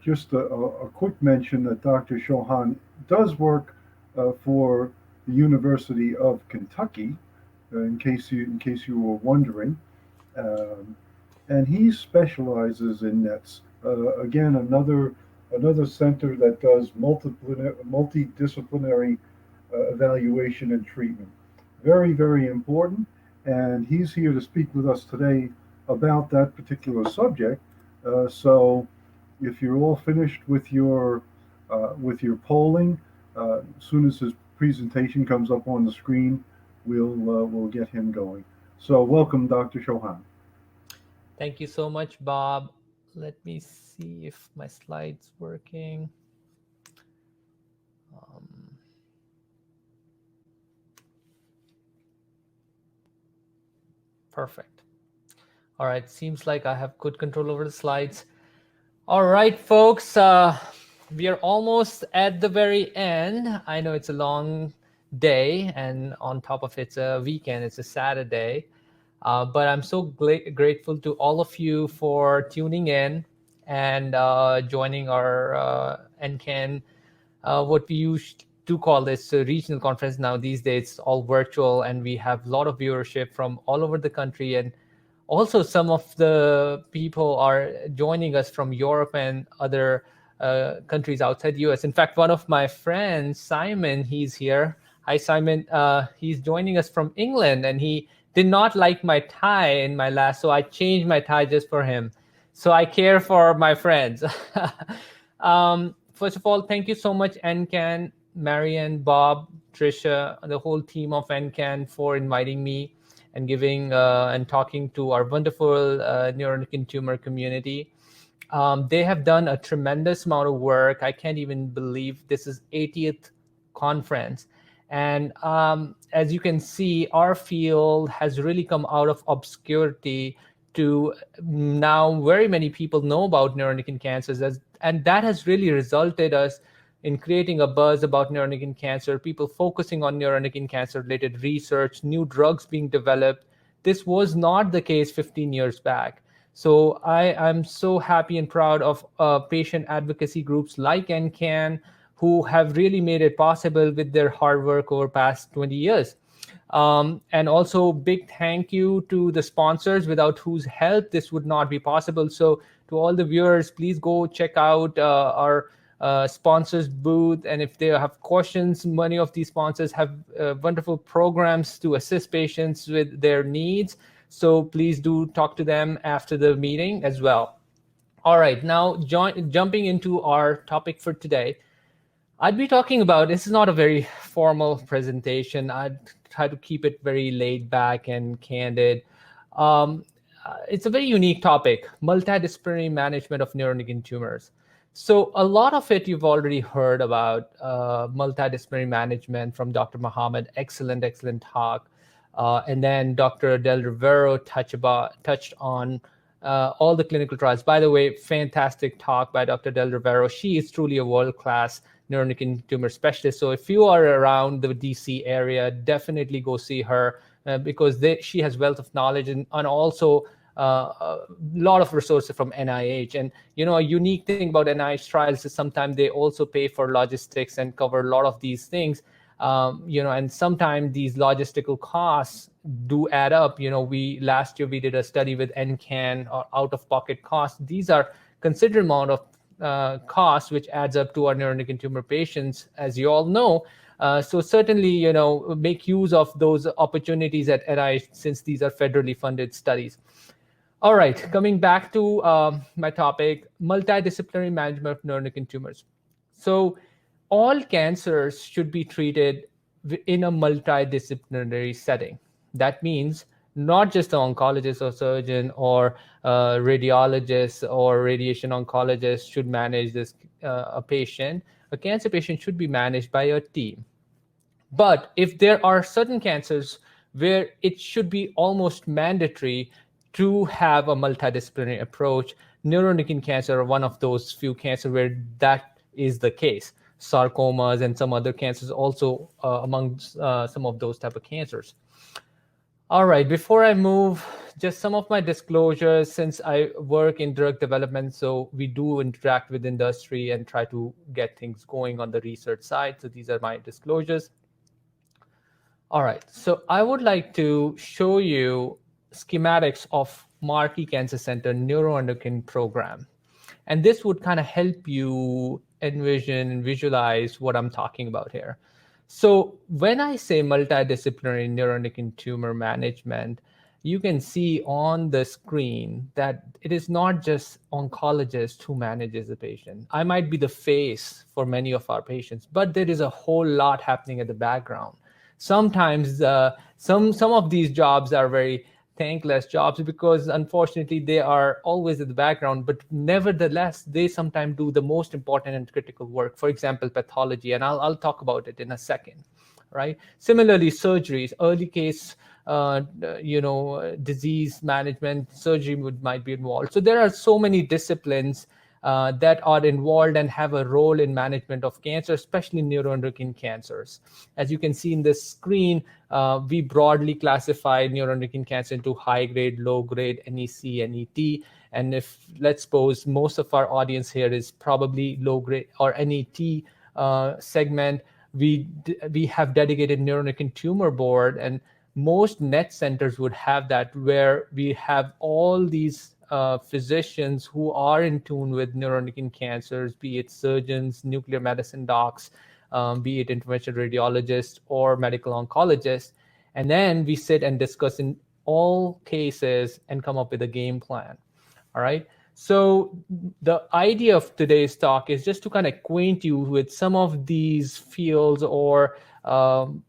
Just a quick mention that Dr. Chauhan does work for the University of Kentucky, in case you were wondering, um, and he specializes in nets. Again, another center that does multidisciplinary evaluation and treatment. Very, very important. And he's here to speak with us today about that particular subject. So, if you're all finished with your polling, as soon as his presentation comes up on the screen, we'll get him going. So, welcome, Dr. Chauhan. Thank you so much, Bob. Let me see if my slide's working. Um, Perfect. All right, seems like I have good control over the slides. All right, folks, we are almost at the very end. I know it's a long day, and on top of it's a weekend, it's a Saturday. But I'm so grateful to all of you for tuning in and joining our NCAN, what we used to call this regional conference. Now these days, it's all virtual, and we have a lot of viewership from all over the country. And also some of the people are joining us from Europe and other countries outside the US. In fact, one of my friends, Simon, he's here. Hi, Simon. He's joining us from England, and he did not like my tie in my last, so I changed my tie just for him. So I care for my friends. First of all, thank you so much, NCAN, Marian, Bob, Trisha, the whole team of NCAN for inviting me and giving and talking to our wonderful neuroendocrine tumor community. They have done a tremendous amount of work. I can't even believe this is 80th conference. And as you can see, our field has really come out of obscurity to now very many people know about neuroendocrine cancers. And that has really resulted us in creating a buzz about neuroendocrine cancer, people focusing on neuroendocrine cancer-related research, new drugs being developed. This was not the case 15 years back. So I'm so happy and proud of patient advocacy groups like NCAN, who have really made it possible with their hard work over past 20 years. And also big thank you to the sponsors, without whose help this would not be possible. So to all the viewers, please go check out our sponsors booth. And if they have questions, many of these sponsors have wonderful programs to assist patients with their needs. So please do talk to them after the meeting as well. All right, now jumping into our topic for today. I'd be talking about, this is not a very formal presentation. I'd try to keep it very laid back and candid. It's a very unique topic, multidisciplinary management of neuroendocrine tumors. So a lot of it you've already heard about, multidisciplinary management from Dr. Muhammad, excellent talk. And then Dr. Del Rivero touched on all the clinical trials. By the way, fantastic talk by Dr. Del Rivero. She is truly a world-class neuroendocrine tumor specialist. So if you are around the DC area, definitely go see her because she has wealth of knowledge and also a lot of resources from NIH. And, a unique thing about NIH trials is sometimes they also pay for logistics and cover a lot of these things. And sometimes these logistical costs do add up. Last year we did a study with NCAN or out-of-pocket costs. These are considerable amount of costs, which adds up to our neuroendocrine tumor patients, as you all know. So certainly, make use of those opportunities at NIH, since these are federally funded studies. All right, coming back to my topic, multidisciplinary management of neuroendocrine tumors. So all cancers should be treated in a multidisciplinary setting. That means not just an oncologist or surgeon or radiologist or radiation oncologist should manage this a patient. A cancer patient should be managed by a team. But if there are certain cancers where it should be almost mandatory to have a multidisciplinary approach, neuroendocrine cancer are one of those few cancers where that is the case. Sarcomas and some other cancers also among some of those type of cancers. All right, before I move, just some of my disclosures since I work in drug development, so we do interact with industry and try to get things going on the research side. So these are my disclosures. All right, so I would like to show you schematics of Markey Cancer Center neuroendocrine program. And this would kind of help you envision and visualize what I'm talking about here. So when I say multidisciplinary neuroendocrine tumor management, you can see on the screen that it is not just oncologist who manages the patient. I might be the face for many of our patients, but there is a whole lot happening at the background. Sometimes some of these jobs are very thankless jobs because unfortunately they are always in the background, but nevertheless they sometimes do the most important and critical work. For example, pathology, and I'll talk about it in a second. Right. Similarly, surgeries, early case disease management, surgery might be involved. So there are so many disciplines that are involved and have a role in management of cancer, especially neuroendocrine cancers. As you can see in this screen, we broadly classify neuroendocrine cancer into high grade, low grade, NEC, NET. And if, let's suppose, most of our audience here is probably low grade or NET segment, we have dedicated neuroendocrine tumor board, and most NET centers would have that, where we have all these physicians who are in tune with neuroendocrine cancers, be it surgeons, nuclear medicine docs, be it interventional radiologists or medical oncologists. And then we sit and discuss in all cases and come up with a game plan. All right. So the idea of today's talk is just to kind of acquaint you with some of these fields or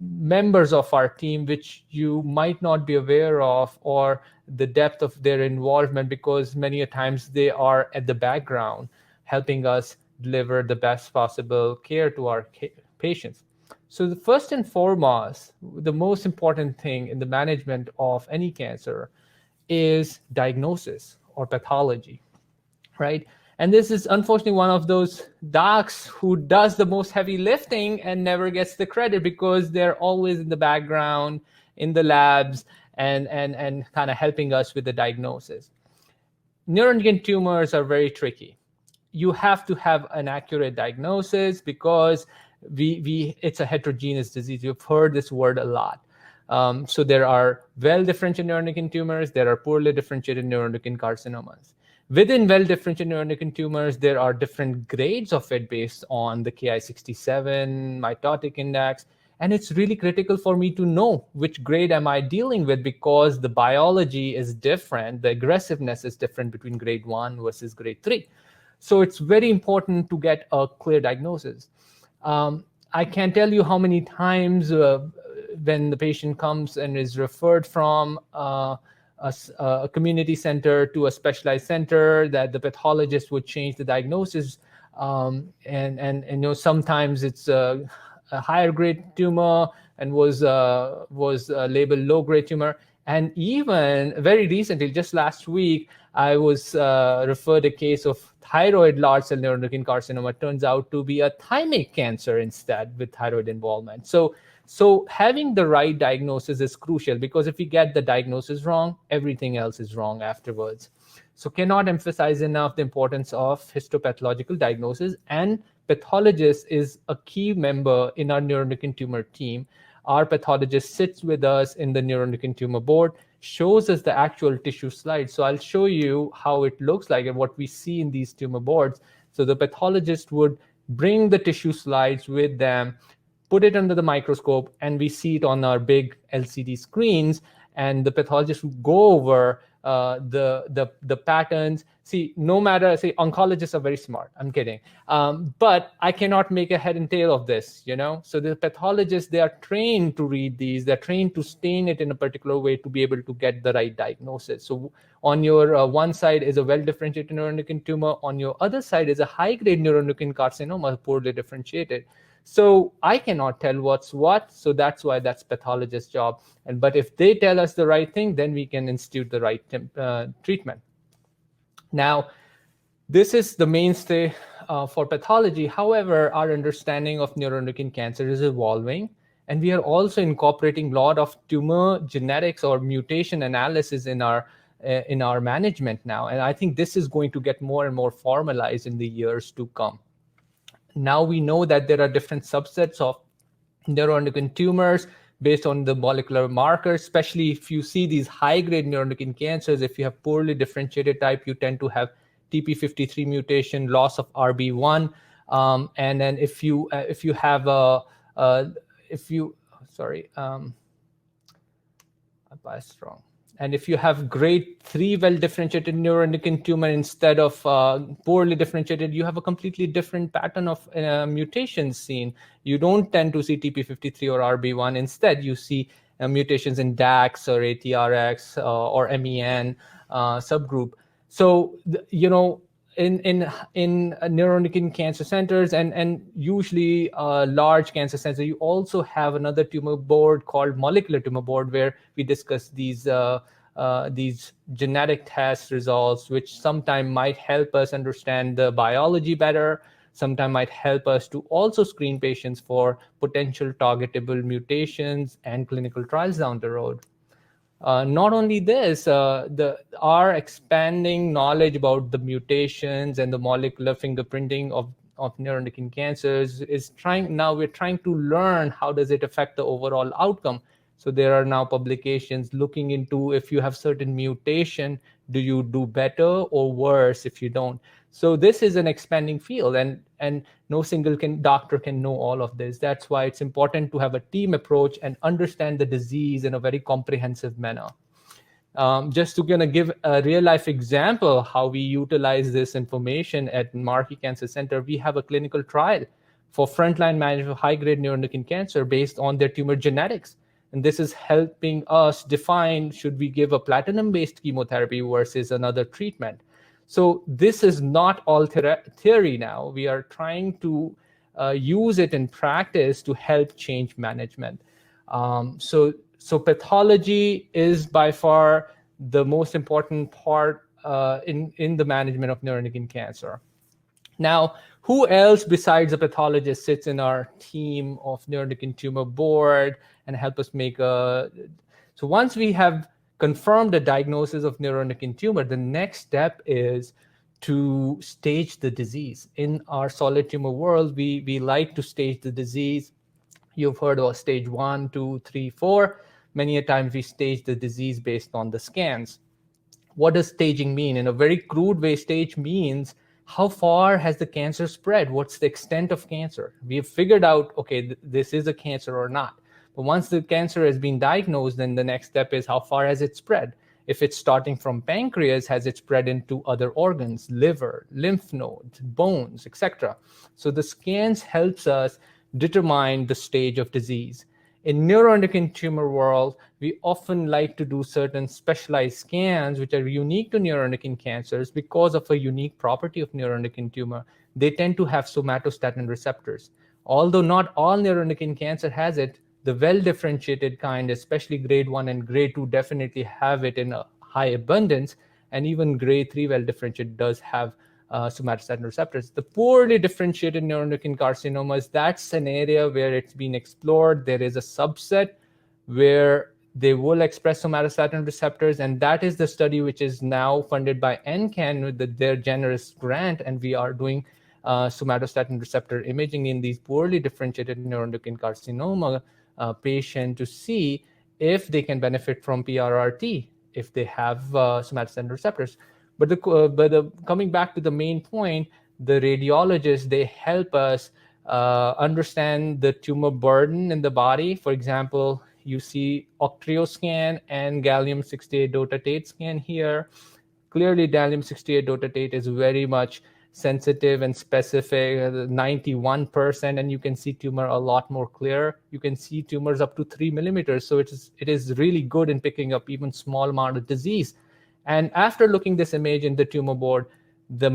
members of our team which you might not be aware of, or the depth of their involvement, because many a times they are at the background helping us deliver the best possible care to our patients. So the first and foremost, the most important thing in the management of any cancer is diagnosis or pathology, right? And this is unfortunately one of those docs who does the most heavy lifting and never gets the credit because they're always in the background in the labs and kind of helping us with the diagnosis. Neuroendocrine tumors are very tricky. You have to have an accurate diagnosis because it's a heterogeneous disease. You've heard this word a lot. So there are well-differentiated neuroendocrine tumors, there are poorly differentiated neuroendocrine carcinomas. Within well-differentiated neuroendocrine tumors, there are different grades of it based on the Ki-67 mitotic index. And it's really critical for me to know which grade am I dealing with, because the biology is different. The aggressiveness is different between grade 1 versus grade 3. So it's very important to get a clear diagnosis. I can't tell you how many times when the patient comes and is referred from a community center to a specialized center, that the pathologist would change the diagnosis. And sometimes it's a higher grade tumor and was labeled low grade tumor. And even very recently, just last week, I was referred a case of thyroid large cell neuroendocrine carcinoma. Turns out to be a thymic cancer instead with thyroid involvement. So having the right diagnosis is crucial, because if we get the diagnosis wrong, everything else is wrong afterwards. So cannot emphasize enough the importance of histopathological diagnosis, and pathologist is a key member in our neuroendocrine tumor team. Our pathologist sits with us in the neuroendocrine tumor board, shows us the actual tissue slides. So I'll show you how it looks like and what we see in these tumor boards. So the pathologist would bring the tissue slides with them, put it under the microscope, and we see it on our big LCD screens. And the pathologist would go over the patterns. See, no matter, say, oncologists are very smart. I'm kidding. But I cannot make a head and tail of this, So the pathologists, they are trained to read these. They're trained to stain it in a particular way to be able to get the right diagnosis. So on your one side is a well-differentiated neuroendocrine tumor. On your other side is a high-grade neuroendocrine carcinoma, poorly differentiated. So I cannot tell what's what. So that's why that's pathologist's job. But if they tell us the right thing, then we can institute the right treatment. Now, this is the mainstay for pathology. However, our understanding of neuroendocrine cancer is evolving. And we are also incorporating a lot of tumor genetics or mutation analysis in our management now. And I think this is going to get more and more formalized in the years to come. Now we know that there are different subsets of neuroendocrine tumors based on the molecular markers, especially if you see these high-grade neuroendocrine cancers. If you have poorly differentiated type, you tend to have TP53 mutation, loss of RB1, and then if you have I biased wrong. And if you have grade 3 well-differentiated neuroendocrine tumor instead of poorly differentiated, you have a completely different pattern of mutations seen. You don't tend to see TP53 or RB1. Instead, you see mutations in DAX or ATRX or MEN subgroup. So, in neuroendocrine cancer centers and usually large cancer centers, you also have another tumor board called molecular tumor board, where we discuss these genetic test results, which sometimes might help us understand the biology better, sometimes might help us to also screen patients for potential targetable mutations and clinical trials down the road. Not only this, our expanding knowledge about the mutations and the molecular fingerprinting of neuroendocrine cancers we're trying to learn how does it affect the overall outcome. So there are now publications looking into, if you have certain mutation, do you do better or worse if you don't? So this is an expanding field, and no single doctor can know all of this. That's why it's important to have a team approach and understand the disease in a very comprehensive manner. Just to give a real life example how we utilize this information at Markey Cancer Center, we have a clinical trial for frontline management of high-grade neuroendocrine cancer based on their tumor genetics. And this is helping us define, should we give a platinum-based chemotherapy versus another treatment? So this is not all theory now. We are trying to use it in practice to help change management. So pathology is by far the most important part in the management of neuroendocrine cancer. Now, who else besides a pathologist sits in our team of neuroendocrine tumor board and help us make so once we have confirmed the diagnosis of neuroendocrine tumor, the next step is to stage the disease. In our solid tumor world, we like to stage the disease. You've heard about stage 1, 2, 3, 4. Many a times we stage the disease based on the scans. What does staging mean? In a very crude way, stage means how far has the cancer spread? What's the extent of cancer? We have figured out, okay, this is a cancer or not. But once the cancer has been diagnosed, then the next step is how far has it spread? If it's starting from pancreas, has it spread into other organs, liver, lymph nodes, bones, etc.? So the scans helps us determine the stage of disease. In neuroendocrine tumor world, we often like to do certain specialized scans which are unique to neuroendocrine cancers because of a unique property of neuroendocrine tumor. They tend to have somatostatin receptors. Although not all neuroendocrine cancer has it, the well-differentiated kind, especially grade 1 and grade 2, definitely have it in a high abundance, and even grade 3 well-differentiated does have somatostatin receptors. The poorly differentiated neuroendocrine carcinomas, that's an area where it's been explored. There is a subset where they will express somatostatin receptors, and that is the study which is now funded by NCAN with their generous grant, and we are doing somatostatin receptor imaging in these poorly differentiated neuroendocrine carcinoma patient to see if they can benefit from PRRT if they have somatostatin receptors. But coming back to the main point, the radiologists, they help us understand the tumor burden in the body. For example, you see octreoscan and gallium-68 dotatate scan here. Clearly, gallium-68 dotatate is very much sensitive and specific, 91%, and you can see tumor a lot more clear. You can see tumors up to 3 millimeters. So it is really good in picking up even small amount of disease. And after looking this image in the tumor board, the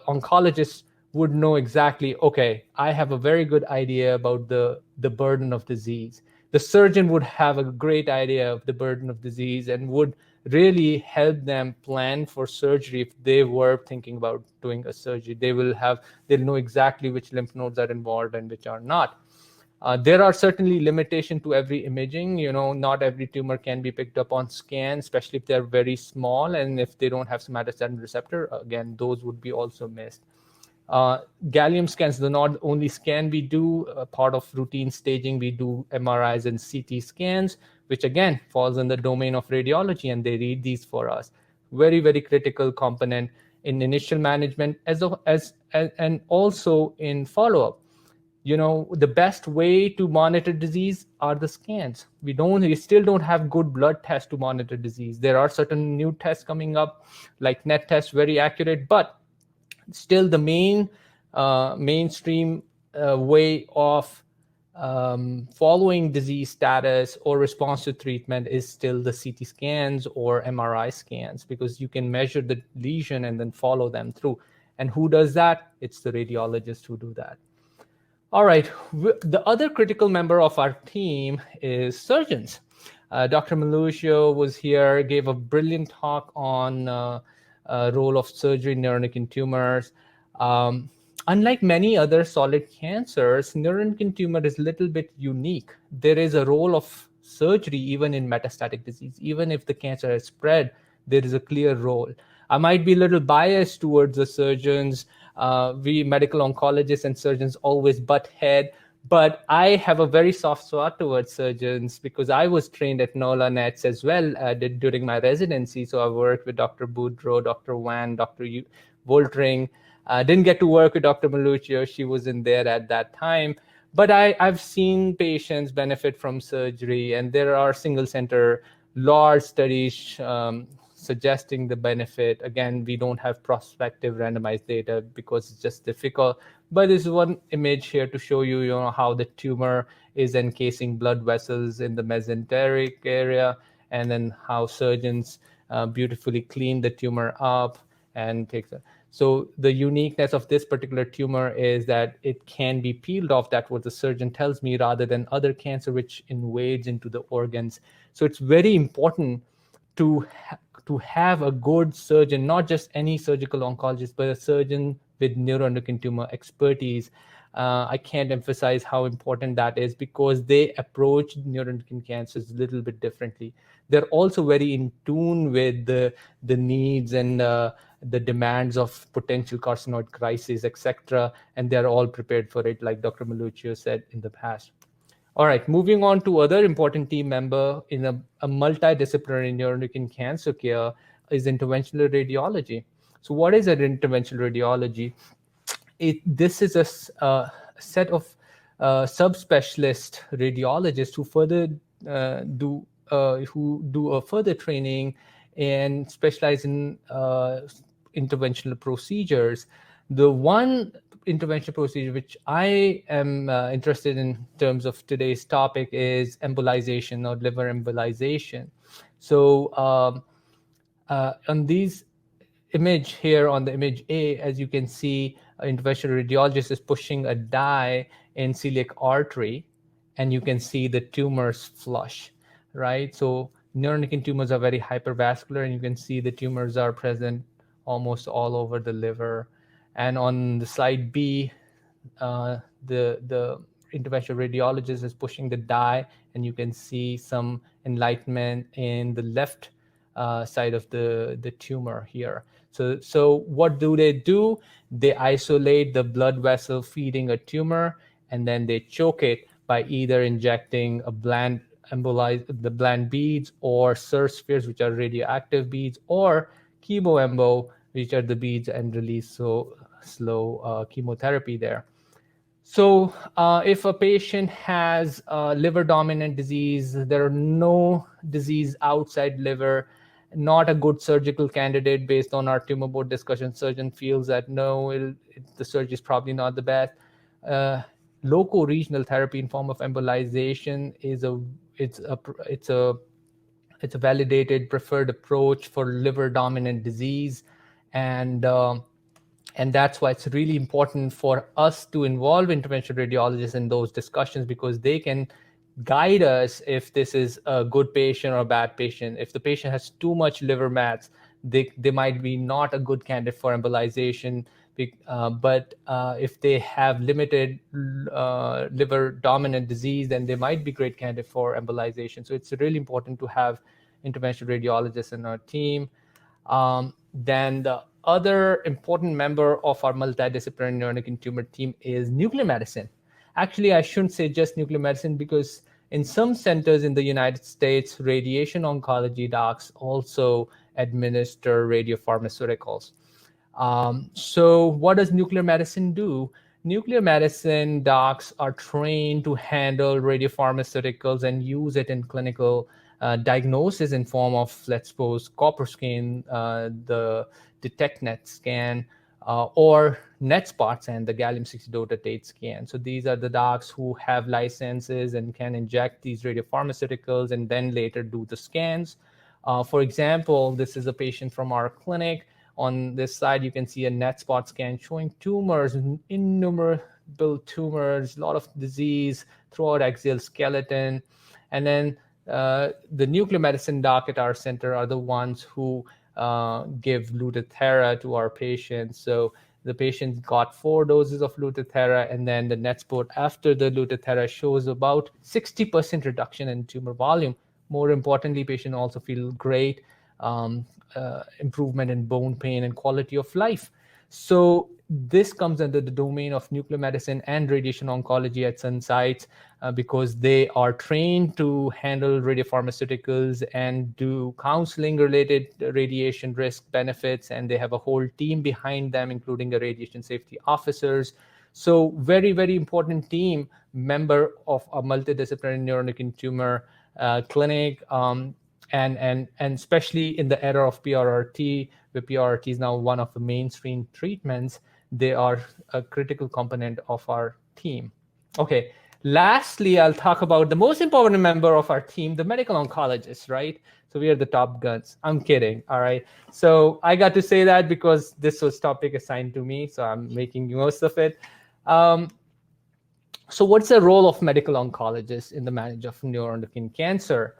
oncologist would know exactly, okay, I have a very good idea about the burden of disease. The surgeon would have a great idea of the burden of disease and would really help them plan for surgery. If they were thinking about doing a surgery, they'll know exactly which lymph nodes are involved and which are not. There are certainly limitations to every imaging. Not every tumor can be picked up on scan, especially if they're very small and if they don't have somatostatin receptor. Again, those would be also missed. Gallium scans, the not only scan we do, part of routine staging, we do MRIs and CT scans, which again falls in the domain of radiology, and they read these for us. Very, very critical component in initial management and also in follow-up. The best way to monitor disease are the scans. We still don't have good blood tests to monitor disease. There are certain new tests coming up, like NET tests, very accurate, but still the mainstream way of following disease status or response to treatment is still the CT scans or MRI scans, because you can measure the lesion and then follow them through. And who does that? It's the radiologist who do that. All right, the other critical member of our team is surgeons. Dr. Maluccio was here, gave a brilliant talk on role of surgery in neuroendocrine tumors. Unlike many other solid cancers, neuroendocrine tumor is a little bit unique. There is a role of surgery even in metastatic disease. Even if the cancer has spread, there is a clear role. I might be a little biased towards the surgeons. We medical oncologists and surgeons always butt head, but I have a very soft spot towards surgeons because I was trained at NOLA NETs as well during my residency. So I worked with Dr. Boudreau, Dr. Wan, Dr. Voltring. Didn't get to work with Dr. Maluccio. She wasn't there at that time. But I've seen patients benefit from surgery, and there are single center large studies suggesting the benefit. Again, we don't have prospective randomized data because it's just difficult. But there's one image here to show you, how the tumor is encasing blood vessels in the mesenteric area, and then how surgeons beautifully clean the tumor up and take the. So the uniqueness of this particular tumor is that it can be peeled off. That's what the surgeon tells me, rather than other cancer which invades into the organs. So it's very important to have a good surgeon, not just any surgical oncologist, but a surgeon with neuroendocrine tumor expertise. I can't emphasize how important that is, because they approach neuroendocrine cancers a little bit differently. They're also very in tune with the needs and the demands of potential carcinoid crisis, etc., and they're all prepared for it, like Dr. Maluccio said in the past. All right, moving on to other important team member in a multidisciplinary neuroendocrine cancer care is interventional radiology. So what is an interventional radiology? This is a set of subspecialist radiologists who further do a further training and specialize in interventional procedures. The one interventional procedure which I am interested in terms of today's topic is embolization, or liver embolization. So on these image here, on the image A, as you can see, an interventional radiologist is pushing a dye in celiac artery, and you can see the tumors flush, right? So neuroendocrine tumors are very hypervascular, and you can see the tumors are present almost all over the liver. And on the slide B, the interventional radiologist is pushing the dye, and you can see some enlightenment in the left side of the tumor here. So what do? They isolate the blood vessel feeding a tumor, and then they choke it by either injecting a bland beads, or SIR spheres, which are radioactive beads, or chemoembo, which are the beads and release slow chemotherapy there. So if a patient has liver dominant disease, there are no disease outside liver, not a good surgical candidate based on our tumor board discussion. Surgeon feels that no, the surgery is probably not the best. Loco-regional therapy in form of embolization is a validated preferred approach for liver dominant disease, and that's why it's really important for us to involve interventional radiologists in those discussions, because they can guide us if this is a good patient or a bad patient. If the patient has too much liver mats, they might be not a good candidate for embolization. But if they have limited liver dominant disease, then they might be great candidate for embolization. So it's really important to have interventional radiologists in our team. Then the other important member of our multidisciplinary neuroendocrine tumor team is nuclear medicine. Actually, I shouldn't say just nuclear medicine, because in some centers in the United States, radiation oncology docs also administer radiopharmaceuticals. So what does nuclear medicine do? Nuclear medicine docs are trained to handle radiopharmaceuticals and use it in clinical diagnosis in form of, let's suppose, copper scan, the DetectNet scan, or NetSpots and the gallium-60 dotatate scan. So these are the docs who have licenses and can inject these radiopharmaceuticals and then later do the scans. For example, this is a patient from our clinic. On this side, you can see a NetSpot scan showing tumors, innumerable tumors, a lot of disease throughout axial skeleton. And then the nuclear medicine doc at our center are the ones who give Lutathera to our patients. So the patient got 4 doses of Lutathera, and then the NetSpot after the Lutathera shows about 60% reduction in tumor volume. More importantly, patient also feel great, improvement in bone pain and quality of life. So this comes under the domain of nuclear medicine and radiation oncology at some sites, because they are trained to handle radiopharmaceuticals and do counseling related radiation risk benefits, and they have a whole team behind them, including a radiation safety officers. So very, very important team member of a multidisciplinary neuroendocrine tumor clinic, and especially in the era of PRRT, where PRRT is now one of the mainstream treatments. They are a critical component of our team. Okay, lastly, I'll talk about the most important member of our team, the medical oncologist, right? So we are the top guns. I'm kidding, all right? So I got to say that because this was topic assigned to me, so I'm making most of it. So what's the role of medical oncologists in the management of neuroendocrine cancer?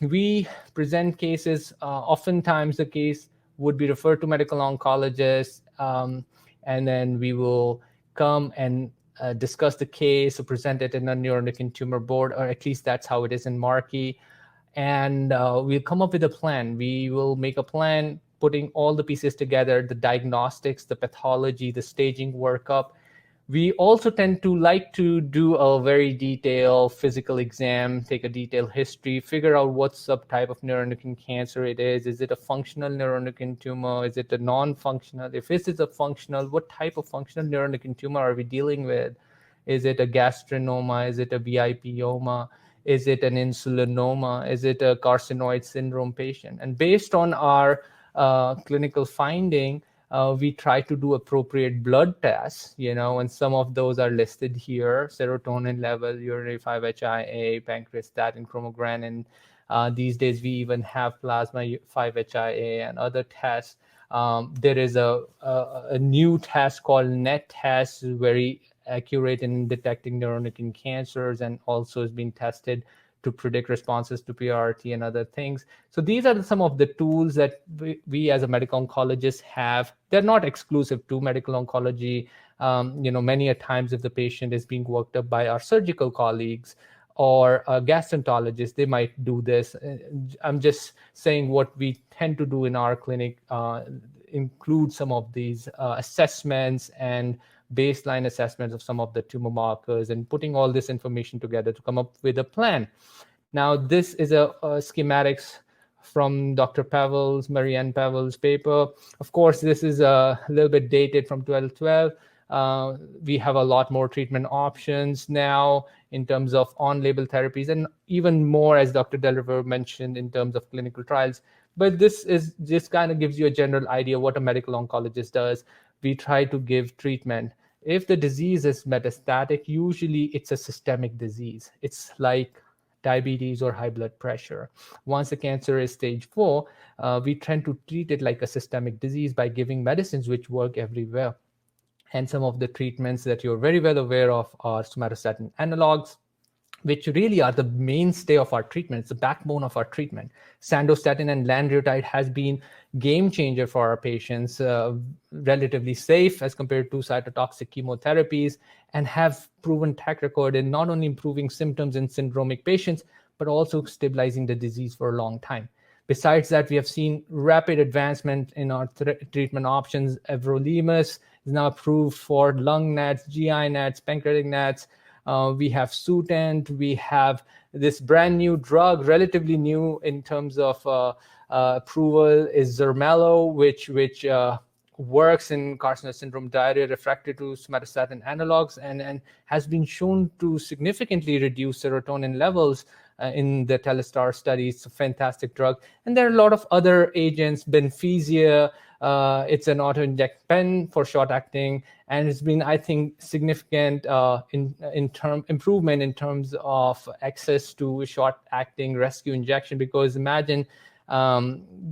We present cases, oftentimes the case would be referred to medical oncologists, and then we will come and discuss the case or present it in a neuroendocrine tumor board, or at least that's how it is in Markey. And we'll come up with a plan. We will make a plan, putting all the pieces together, the diagnostics, the pathology, the staging workup. We also tend to like to do a very detailed physical exam, take a detailed history, figure out what subtype of neuroendocrine cancer it is. Is it a functional neuroendocrine tumor? Is it a non-functional? If this is a functional, what type of functional neuroendocrine tumor are we dealing with? Is it a gastrinoma? Is it a VIPoma? Is it an insulinoma? Is it a carcinoid syndrome patient? And based on our clinical finding, we try to do appropriate blood tests, and some of those are listed here: serotonin level, urinary 5-HIA, pancreastatin, chromogranin. These days, we even have plasma 5-HIA and other tests. There is a new test called NET test, very accurate in detecting neuroendocrine cancers, and also is being tested to predict responses to PRRT and other things. So these are some of the tools that we as a medical oncologist have. They're not exclusive to medical oncology. Many a times if the patient is being worked up by our surgical colleagues or a gastroenterologist, they might do this. I'm just saying what we tend to do in our clinic include some of these assessments and baseline assessments of some of the tumor markers, and putting all this information together to come up with a plan. Now, this is a schematics from Dr. Pavel's, Marianne Pavel's paper. Of course, this is a little bit dated from 2012. We have a lot more treatment options now in terms of on-label therapies, and even more, as Dr. Deliver mentioned, in terms of clinical trials. But this is just kind of gives you a general idea what a medical oncologist does. We try to give treatment. If the disease is metastatic, usually it's a systemic disease. It's like diabetes or high blood pressure. Once the cancer is stage 4, we tend to treat it like a systemic disease by giving medicines which work everywhere. And some of the treatments that you're very well aware of are somatostatin analogs, which really are the mainstay of our treatment. It's the backbone of our treatment. Sandostatin and lanreotide has been game changer for our patients, relatively safe as compared to cytotoxic chemotherapies, and have proven track record in not only improving symptoms in syndromic patients, but also stabilizing the disease for a long time. Besides that, we have seen rapid advancement in our treatment options. Everolimus is now approved for lung NETs, GI NETs, pancreatic NETs. We have Sutent. We have this brand new drug, relatively new in terms of approval, is Zermelo, which works in carcinoid syndrome diarrhea refractory to somatostatin analogs, and has been shown to significantly reduce serotonin levels in the Telestar study. It's a fantastic drug. And there are a lot of other agents, Benfesia. It's an auto-inject pen for short acting, and it's been, I think, significant improvement in terms of access to short acting rescue injection. Because imagine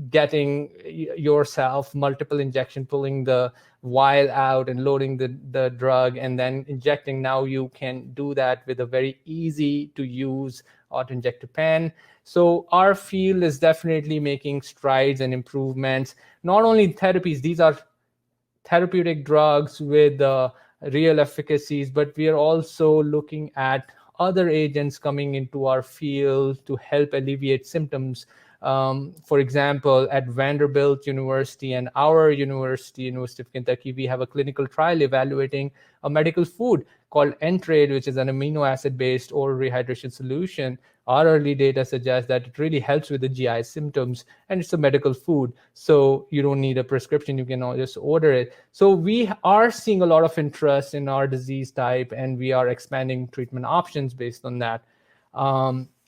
getting yourself multiple injection, pulling the vial out and loading the drug and then injecting. Now you can do that with a very easy to use auto-injector pen. So our field is definitely making strides and improvements. Not only therapies, these are therapeutic drugs with real efficacies, but we are also looking at other agents coming into our field to help alleviate symptoms. For example, at Vanderbilt University and our university, University of Kentucky, we have a clinical trial evaluating a medical food called Ntrade, which is an amino acid-based oral rehydration solution. Our early data suggests that it really helps with the GI symptoms, and it's a medical food, so you don't need a prescription. You can just order it. So we are seeing a lot of interest in our disease type, and we are expanding treatment options based on that.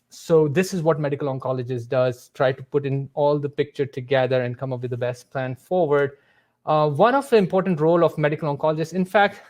So this is what medical oncologist does, try to put in all the picture together and come up with the best plan forward. One of the important role of medical oncologists, in fact,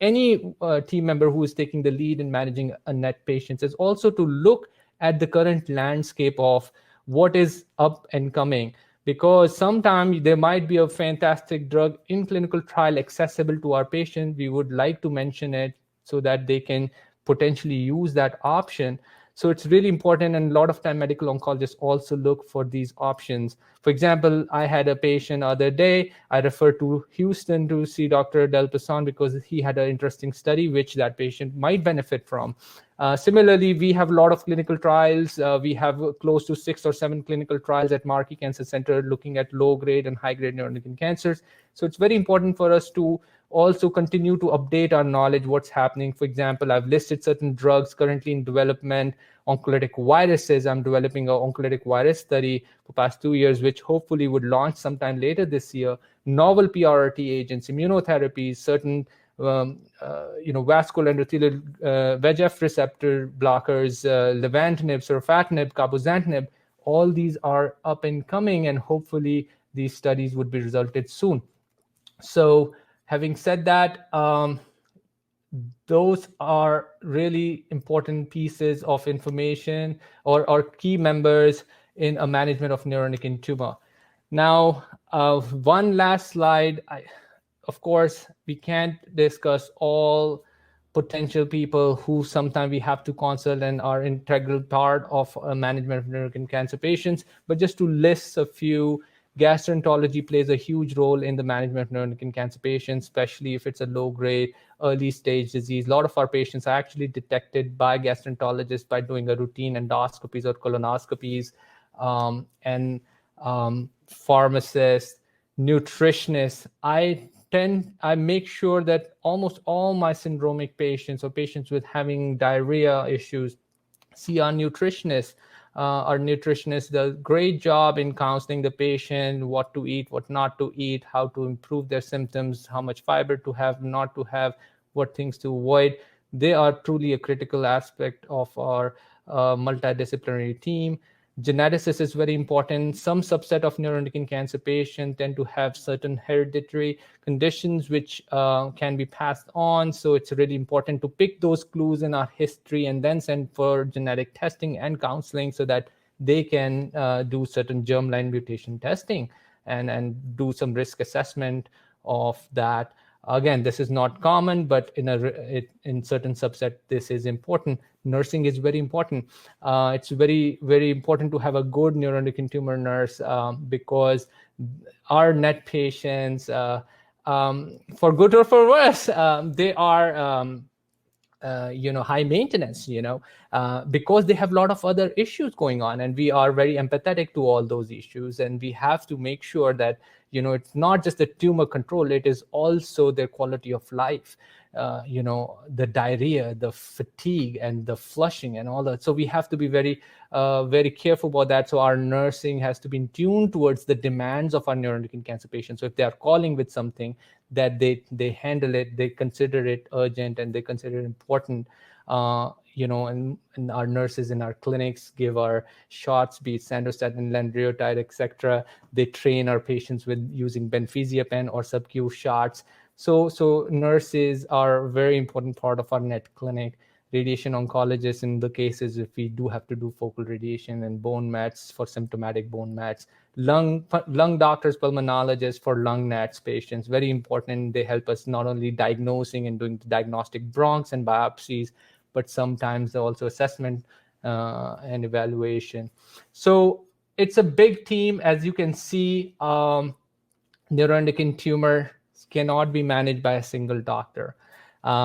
any team member who is taking the lead in managing a NET patients, is also to look at the current landscape of what is up and coming. Because sometimes there might be a fantastic drug in clinical trial accessible to our patient. We would like to mention it so that they can potentially use that option. So it's really important, and a lot of time medical oncologists also look for these options. For example, I had a patient the other day. I referred to Houston to see Dr. Del Passon because he had an interesting study which that patient might benefit from. Similarly, we have a lot of clinical trials. We have close to 6 or 7 clinical trials at Markey Cancer Center looking at low-grade and high-grade neuroendocrine cancers. So it's very important for us to also continue to update our knowledge, what's happening. For example, I've listed certain drugs currently in development, oncolytic viruses. I'm developing an oncolytic virus study for past 2 years, which hopefully would launch sometime later this year. Novel PRRT agents, immunotherapies, certain vascular endothelial VEGF receptor blockers, levantinib, sorafenib, cabozantinib, all these are up and coming, and hopefully these studies would be resulted soon. So having said that, those are really important pieces of information or key members in a management of neuroendocrine tumor. Now, one last slide. Of course, we can't discuss all potential people who sometimes we have to consult and are an integral part of management of neuroendocrine cancer patients, but just to list a few. Gastroenterology plays a huge role in the management of neuroendocrine cancer patients, especially if it's a low-grade, early-stage disease. A lot of our patients are actually detected by gastroenterologists by doing a routine endoscopies or colonoscopies, and pharmacists, nutritionists. I make sure that almost all my syndromic patients or patients with having diarrhea issues see our nutritionists. Our nutritionist does a great job in counseling the patient, what to eat, what not to eat, how to improve their symptoms, how much fiber to have, not to have, what things to avoid. They are truly a critical aspect of our multidisciplinary team. Geneticists is very important. Some subset of neuroendocrine cancer patients tend to have certain hereditary conditions which can be passed on. So it's really important to pick those clues in our history and then send for genetic testing and counseling so that they can do certain germline mutation testing and do some risk assessment of that. Again, this is not common, but in certain subset, this is important. Nursing is very important. It's very, very important to have a good neuroendocrine tumor nurse, because our NET patients, for good or for worse, they are high maintenance, because they have a lot of other issues going on, and we are very empathetic to all those issues, and we have to make sure that it's not just the tumor control, it is also their quality of life, the diarrhea, the fatigue, and the flushing, and all that. So we have to be very very careful about that. So our nursing has to be in tune towards the demands of our neuroendocrine cancer patients. So if they are calling with something, that they handle it, they consider it urgent, and they consider it important. And our nurses in our clinics give our shots, be it sandostatin, lanreotide, etc. They train our patients with using benfeziapen or sub-Q shots. So nurses are a very important part of our NET clinic. Radiation oncologists in the cases if we do have to do focal radiation, and bone mets for symptomatic bone mets. Lung doctors, pulmonologists for lung NATs patients, very important. They help us not only diagnosing and doing diagnostic bronchs and biopsies, but sometimes also assessment and evaluation. So it's a big team. As you can see, neuroendocrine tumor cannot be managed by a single doctor.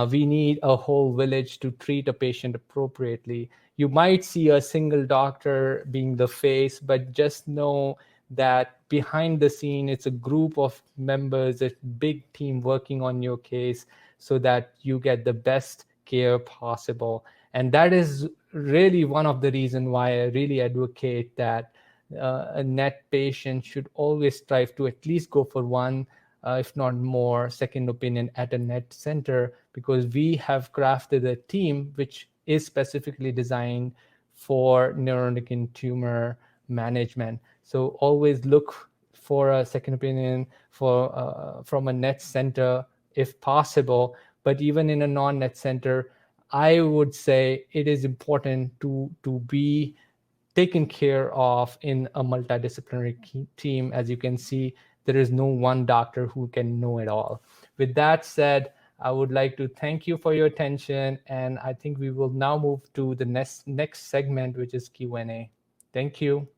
We need a whole village to treat a patient appropriately. You might see a single doctor being the face, but just know that behind the scene, it's a group of members, a big team working on your case so that you get the best care possible. And that is really one of the reasons why I really advocate that a NET patient should always strive to at least go for one, if not more, second opinion at a NET center, because we have crafted a team which is specifically designed for neuroendocrine tumor management. So always look for a second opinion from a NET center if possible. But even in a non-NET center, I would say it is important to be taken care of in a multidisciplinary team. As you can see, there is no one doctor who can know it all. With that said, I would like to thank you for your attention, and I think we will now move to the next segment, which is Q&A. Thank you.